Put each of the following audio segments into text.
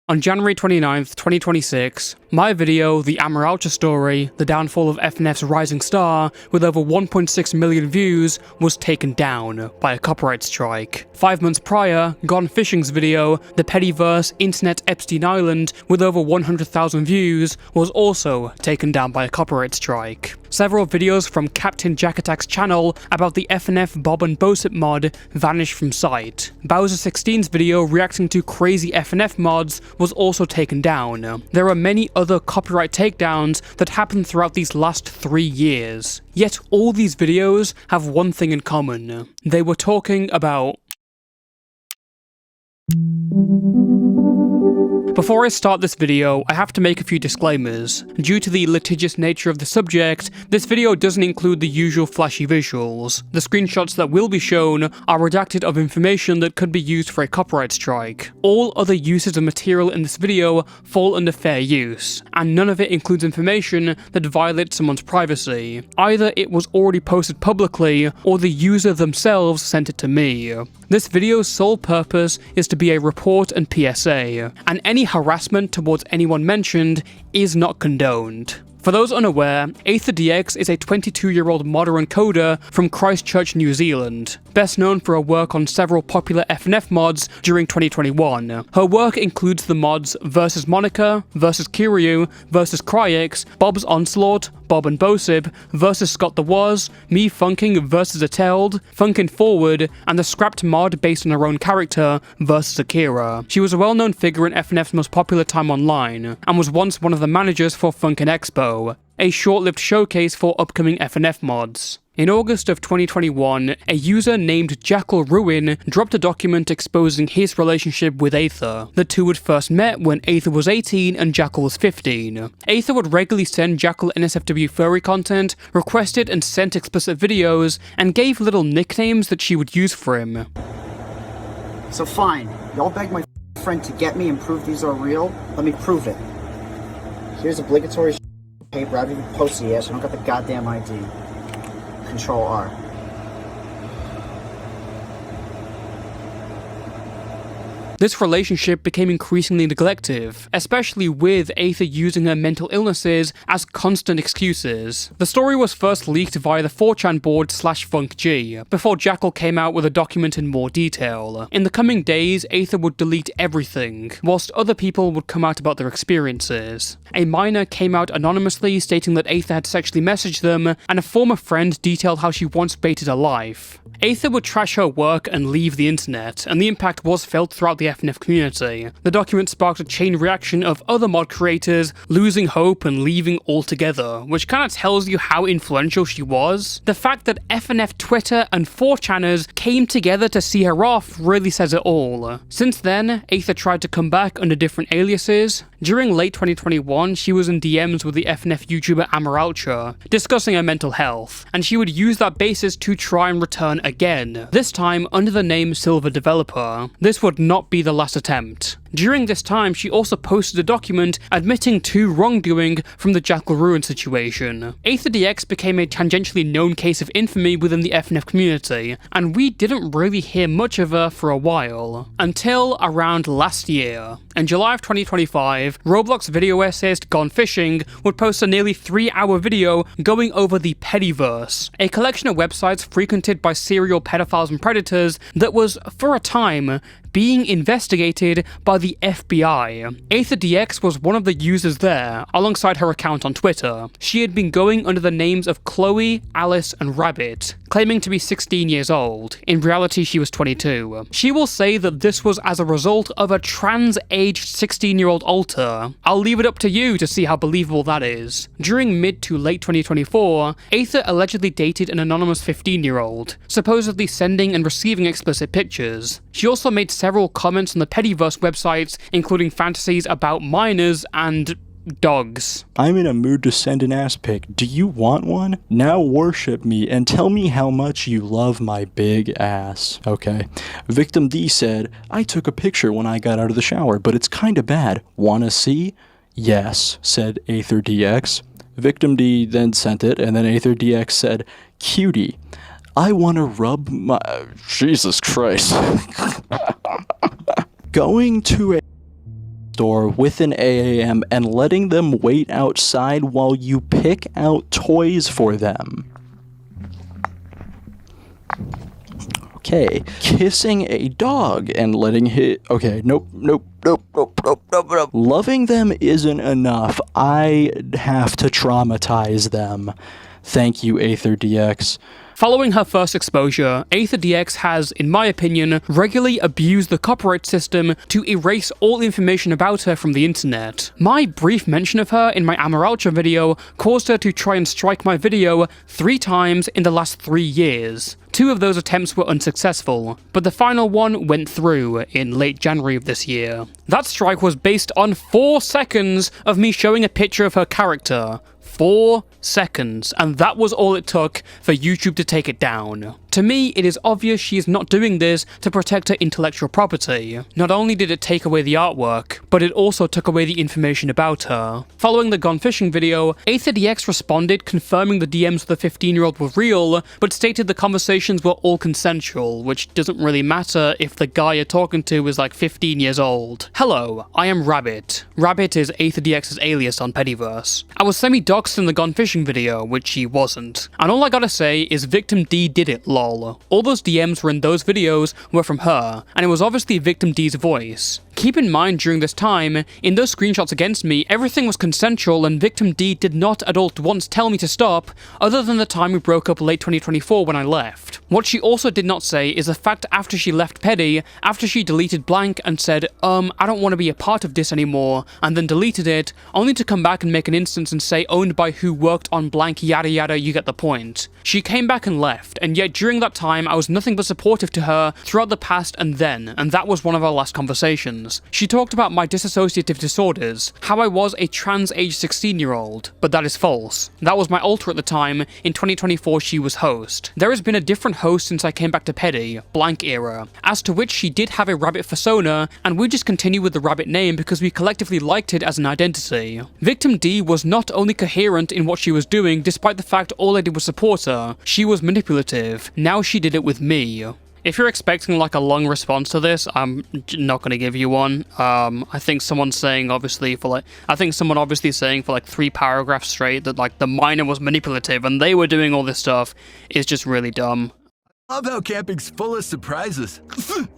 On January 29th, 2026, my video, The Amaralcha Story, The Downfall of FNF's Rising Star, with over 1.6 million views, was taken down by a copyright strike. 5 months prior, Gone Fishing's video, The Pettyverse Internet Epstein Island, with over 100,000 views, was also taken down by a copyright strike. Several videos from Captain Jack Attack's channel about the FNF Bob and Bosip mod vanished from sight. Bowser16's video reacting to crazy FNF mods was also taken down. There are many other copyright takedowns that happened throughout these last 3 years. Yet all these videos have one thing in common. They were talking about... Before I start this video, I have to make a few disclaimers. Due to the litigious nature of the subject, this video doesn't include the usual flashy visuals. The screenshots that will be shown are redacted of information that could be used for a copyright strike. All other uses of material in this video fall under fair use, and none of it includes information that violates someone's privacy. Either it was already posted publicly, or the user themselves sent it to me. This video's sole purpose is to be a report and PSA, and any harassment towards anyone mentioned is not condoned. For those unaware, aetherdx is a 22-year-old modder and coder from Christchurch, New Zealand, best known for her work on several popular FNF mods during 2021. Her work includes the mods Versus Monica, Versus Kiryu, Versus Cryx, Bob's Onslaught, Bob and Bosip, Versus Scott the Was, Me Funking Versus Ateld, Funkin' Forward, and the scrapped mod based on her own character, Versus Akira. She was a well-known figure in FNF's most popular time online, and was once one of the managers for Funkin' Expo, a short-lived showcase for upcoming FNF mods. In August of 2021, a user named Jackal Ruin dropped a document exposing his relationship with Aether. The two had first met when Aether was 18 and Jackal was 15. Aether would regularly send Jackal NSFW furry content, requested and sent explicit videos, and gave little nicknames that she would use for him. So fine, y'all begged my friend to get me and prove these are real. Let me prove it. Here's obligatory paper. I haven't even posted it yet, so I don't got the goddamn ID. Control R. This relationship became increasingly neglective, especially with Aether using her mental illnesses as constant excuses. The story was first leaked via the 4chan board /FunkG, before Jackal came out with a document in more detail. In the coming days, Aether would delete everything, whilst other people would come out about their experiences. A minor came out anonymously stating that Aether had sexually messaged them, and a former friend detailed how she once baited her life. Aether would trash her work and leave the internet, and the impact was felt throughout the FNF community. The document sparked a chain reaction of other mod creators losing hope and leaving altogether, which kinda tells you how influential she was. The fact that FNF Twitter and 4chaners came together to see her off really says it all. Since then, Aether tried to come back under different aliases. During late 2021, she was in DMs with the FNF YouTuber Amaralcha, discussing her mental health, and she would use that basis to try and return again, this time under the name Silver Developer. This would not be the last attempt. During this time, she also posted a document admitting to wrongdoing from the Jackal Ruin situation. aetherdx became a tangentially known case of infamy within the FNF community, and we didn't really hear much of her for a while. Until around last year. In July of 2025, Roblox video essayist Gone Fishing would post a nearly 3-hour video going over the Pettyverse, a collection of websites frequented by serial pedophiles and predators that was, for a time, being investigated by the FBI. aetherdx was one of the users there, alongside her account on Twitter. She had been going under the names of Chloe, Alice, and Rabbit, claiming to be 16 years old. In reality, she was 22. She will say that this was as a result of a trans-aged 16-year-old alter. I'll leave it up to you to see how believable that is. During mid to late 2024, Aether allegedly dated an anonymous 15-year-old, supposedly sending and receiving explicit pictures. She also made several comments on the Pettyverse websites, including fantasies about minors and dogs. I'm in a mood to send an ass pic. Do you want one? Now worship me and tell me how much you love my big ass. Okay. Victim D said, I took a picture when I got out of the shower, but it's kinda bad. Wanna see? Yes, said aetherdx. Victim D then sent it, and then aetherdx said, cutie. I wanna rub my... Jesus Christ. Going to a store with an AAM and letting them wait outside while you pick out toys for them. Okay, kissing a dog and letting okay, nope. Loving them isn't enough. I have to traumatize them. Thank you, aetherdx. Following her first exposure, aetherdx has, in my opinion, regularly abused the copyright system to erase all information about her from the internet. My brief mention of her in my Amaralcha video caused her to try and strike my video 3 times in the last 3 years. 2 of those attempts were unsuccessful, but the final one went through in late January of this year. That strike was based on 4 seconds of me showing a picture of her character. 4 seconds, and that was all it took for YouTube to take it down. To me, it is obvious she is not doing this to protect her intellectual property. Not only did it take away the artwork, but it also took away the information about her. Following the gone fishing video, aetherdx responded confirming the DMs of the 15-year-old were real, but stated the conversations were all consensual, which doesn't really matter if the guy you're talking to is like 15 years old. Hello, I am Rabbit. Rabbit is aetherdx's alias on Pediverse. I was semi-doxed in the gone fishing video, which she wasn't. And all I gotta say is Victim D did it, lol. All those DMs were in those videos were from her, and it was obviously Victim D's voice. Keep in mind during this time, in those screenshots against me, everything was consensual and Victim D did not at all once tell me to stop, other than the time we broke up late 2024 when I left. What she also did not say is the fact after she left Pedi, after she deleted blank and said, I don't want to be a part of this anymore, and then deleted it, only to come back and make an instance and say owned by who worked on blank yada yada, you get the point. She came back and left, and yet during that time I was nothing but supportive to her throughout the past and then, and that was one of our last conversations. She talked about my dissociative disorders, how I was a trans-age 16-year-old, but that is false. That was my alter at the time. In 2024 she was host. There has been a different host since I came back to Pedi, blank era, as to which she did have a rabbit persona, and we just continue with the rabbit name because we collectively liked it as an identity. Victim D was not only coherent in what she was doing despite the fact all I did was support her, she was manipulative. Now she did it with me. If you're expecting like a long response to this, I'm not going to give you one. I think someone's saying obviously for like 3 paragraphs straight that like the miner was manipulative and they were doing all this stuff is just really dumb. Love how camping's full of surprises.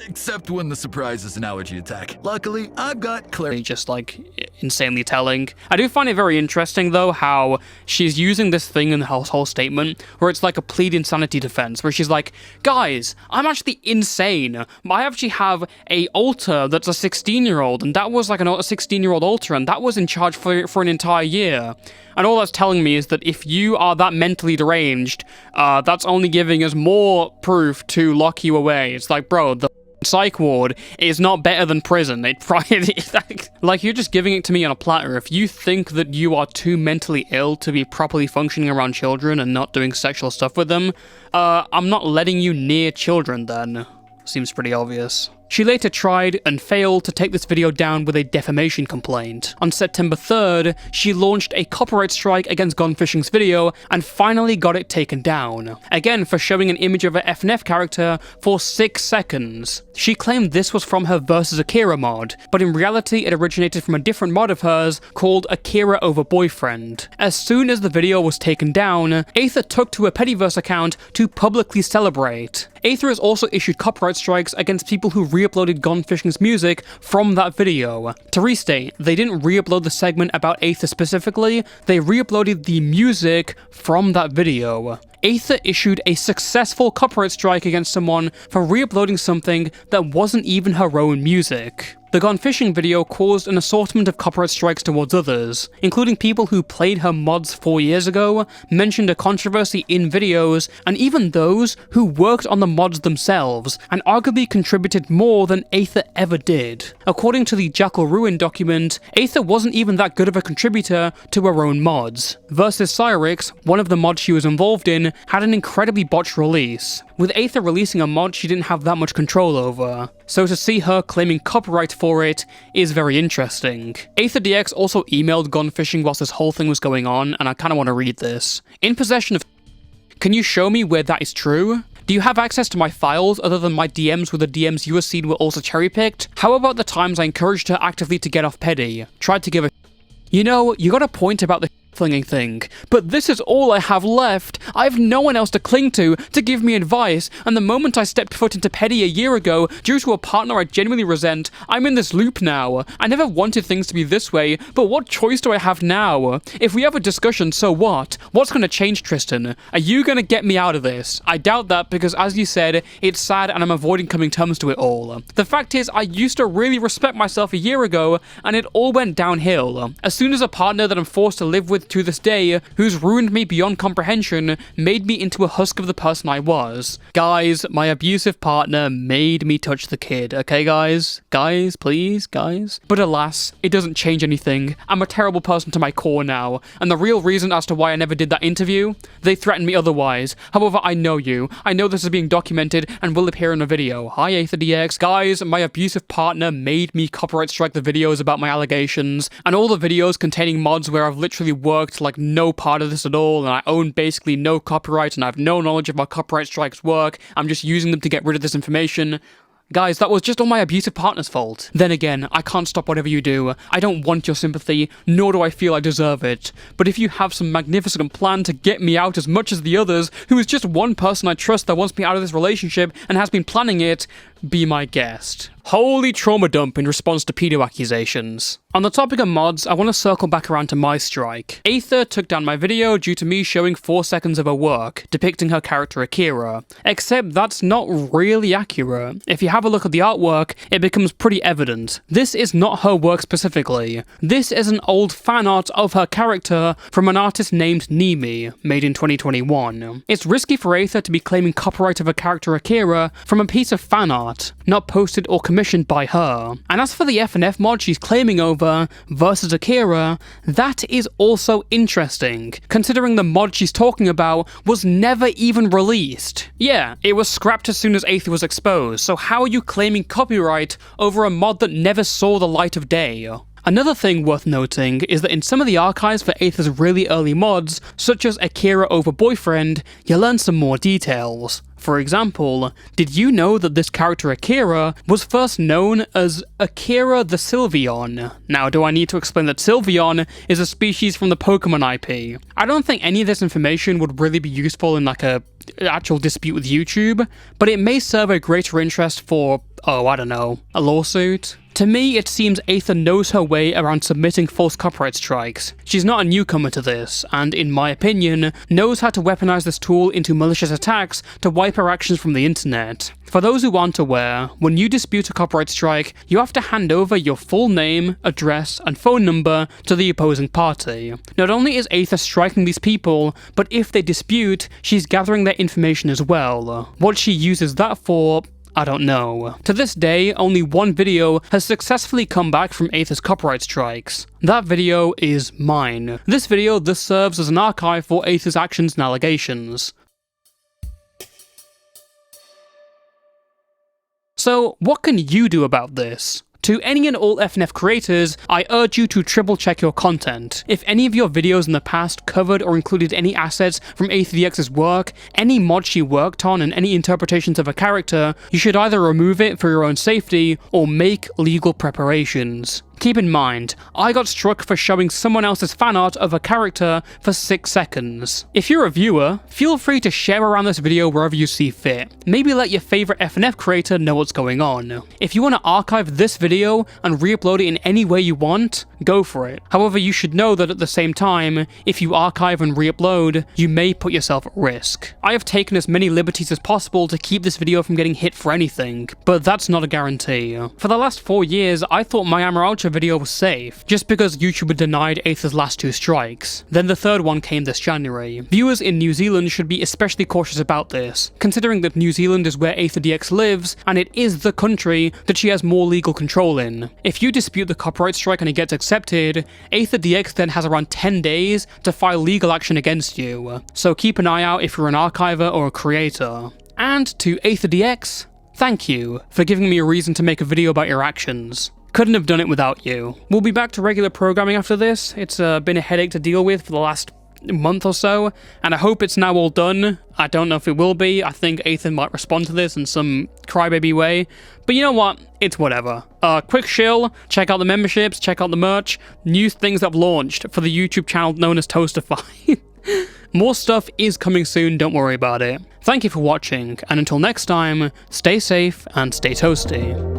Except when the surprise is an allergy attack. Luckily, I've got clarity. Just like insanely telling. I do find it very interesting though how she's using this thing in the whole statement where it's like a plead insanity defense where she's like, guys, I'm actually insane. I actually have a alter that's a 16-year-old and that was like a 16-year-old alter and that was in charge for an entire year. And all that's telling me is that if you are that mentally deranged, that's only giving us more proof to lock you away. It's like, bro, the psych ward is not better than prison. Like, you're just giving it to me on a platter. If you think that you are too mentally ill to be properly functioning around children and not doing sexual stuff with them, I'm not letting you near children then. Seems pretty obvious. She later tried and failed to take this video down with a defamation complaint. On September 3rd, she launched a copyright strike against Gone Fishing's video and finally got it taken down. Again, for showing an image of her FNF character for 6 seconds. She claimed this was from her Versus Akira mod, but in reality it originated from a different mod of hers called Akira Over Boyfriend. As soon as the video was taken down, Aether took to her Pediverse account to publicly celebrate. Aether has also issued copyright strikes against people who re-uploaded Gone Fishing's music from that video. To restate, they didn't re-upload the segment about Aether specifically, they re-uploaded the music from that video. Aether issued a successful copyright strike against someone for re-uploading something that wasn't even her own music. The Gone Fishing video caused an assortment of copyright strikes towards others, including people who played her mods 4 years ago, mentioned a controversy in videos, and even those who worked on the mods themselves, and arguably contributed more than Aether ever did. According to the Jackal Ruin document, Aether wasn't even that good of a contributor to her own mods. Versus Cyrix, one of the mods she was involved in, had an incredibly botched release. With Aether releasing a mod she didn't have that much control over, so to see her claiming copyright for it is very interesting. aetherdx also emailed Gone Fishing whilst this whole thing was going on, and I kinda want to read this. In possession of... Can you show me where that is true? Do you have access to my files other than my DMs where the DMs you were seen were also cherry-picked? How about the times I encouraged her actively to get off petty? Tried to give a You know, you got a point about the flinging thing, but this is all I have left. I have no one else to cling to give me advice, and the moment I stepped foot into petty a year ago, due to a partner I genuinely resent, I'm in this loop now. I never wanted things to be this way, but what choice do I have now? If we have a discussion, so what? What's gonna change, Tristan? Are you gonna get me out of this? I doubt that, because as you said, it's sad and I'm avoiding coming terms to it all. The fact is, I used to really respect myself a year ago, and it all went downhill. As soon as a partner that I'm forced to live with to this day, who's ruined me beyond comprehension, made me into a husk of the person I was. Guys, my abusive partner made me touch the kid, okay guys? Guys, please, guys? But alas, it doesn't change anything. I'm a terrible person to my core now, and the real reason as to why I never did that interview? They threatened me otherwise. However, I know you. I know this is being documented and will appear in a video. Hi, aetherdx. Guys, my abusive partner made me copyright strike the videos about my allegations, and all the videos containing mods where I've literally worked like no part of this at all, and I own basically no copyright, and I have no knowledge of how copyright strikes work. I'm just using them to get rid of this information. Guys, that was just all my abusive partner's fault. Then again, I can't stop whatever you do. I don't want your sympathy, nor do I feel I deserve it. But if you have some magnificent plan to get me out as much as the others, who is just one person I trust that wants me out of this relationship and has been planning it, be my guest. Holy trauma dump in response to pedo accusations. On the topic of mods, I want to circle back around to my strike. Aether took down my video due to me showing 4 seconds of her work, depicting her character Akira. Except that's not really accurate. If you have a look at the artwork, it becomes pretty evident. This is not her work specifically. This is an old fan art of her character from an artist named Nimi, made in 2021. It's risky for Aether to be claiming copyright of her character Akira from a piece of fan art, not posted or commissioned by her. And as for the FNF mod she's claiming over versus Akira, that is also interesting, considering the mod she's talking about was never even released. Yeah, it was scrapped as soon as Aether was exposed, so how are you claiming copyright over a mod that never saw the light of day? Another thing worth noting is that in some of the archives for Aether's really early mods, such as Akira over Boyfriend, you learn some more details. For example, did you know that this character Akira was first known as Akira the Sylveon? Now, do I need to explain that Sylveon is a species from the Pokemon IP? I don't think any of this information would really be useful in like a actual dispute with YouTube, but it may serve a greater interest for, oh, I don't know, a lawsuit? To me, it seems Aether knows her way around submitting false copyright strikes. She's not a newcomer to this, and in my opinion, knows how to weaponize this tool into malicious attacks to wipe her actions from the internet. For those who aren't aware, when you dispute a copyright strike, you have to hand over your full name, address, and phone number to the opposing party. Not only is Aether striking these people, but if they dispute, she's gathering their information as well. What she uses that for, I don't know. To this day, only one video has successfully come back from Aether's copyright strikes. That video is mine. This video thus serves as an archive for Aether's actions and allegations. So, what can you do about this? To any and all FNF creators, I urge you to triple check your content. If any of your videos in the past covered or included any assets from aetherdx's work, any mod she worked on, and any interpretations of a character, you should either remove it for your own safety or make legal preparations. Keep in mind, I got struck for showing someone else's fan art of a character for 6 seconds. If you're a viewer, feel free to share around this video wherever you see fit. Maybe let your favorite FNF creator know what's going on. If you want to archive this video and re-upload it in any way you want, go for it. However, you should know that at the same time, if you archive and re-upload, you may put yourself at risk. I have taken as many liberties as possible to keep this video from getting hit for anything, but that's not a guarantee. For the last 4 years, I thought my Amaralcha video was safe, just because YouTube had denied Aether's last 2 strikes. Then the third one came this January. Viewers in New Zealand should be especially cautious about this, considering that New Zealand is where aetherdx lives, and it is the country that she has more legal control in. If you dispute the copyright strike and it gets accepted, aetherdx then has around 10 days to file legal action against you. So keep an eye out if you're an archiver or a creator. And to aetherdx, thank you for giving me a reason to make a video about your actions. Couldn't have done it without you. We'll be back to regular programming after this. It's been a headache to deal with for the last month or so, and I hope it's now all done. I don't know if it will be. I think Aether might respond to this in some crybaby way, but you know what? It's whatever. Quick shill, check out the memberships, check out the merch, new things that have launched for the YouTube channel known as Toastify. More stuff is coming soon, don't worry about it. Thank you for watching, and until next time, stay safe and stay toasty.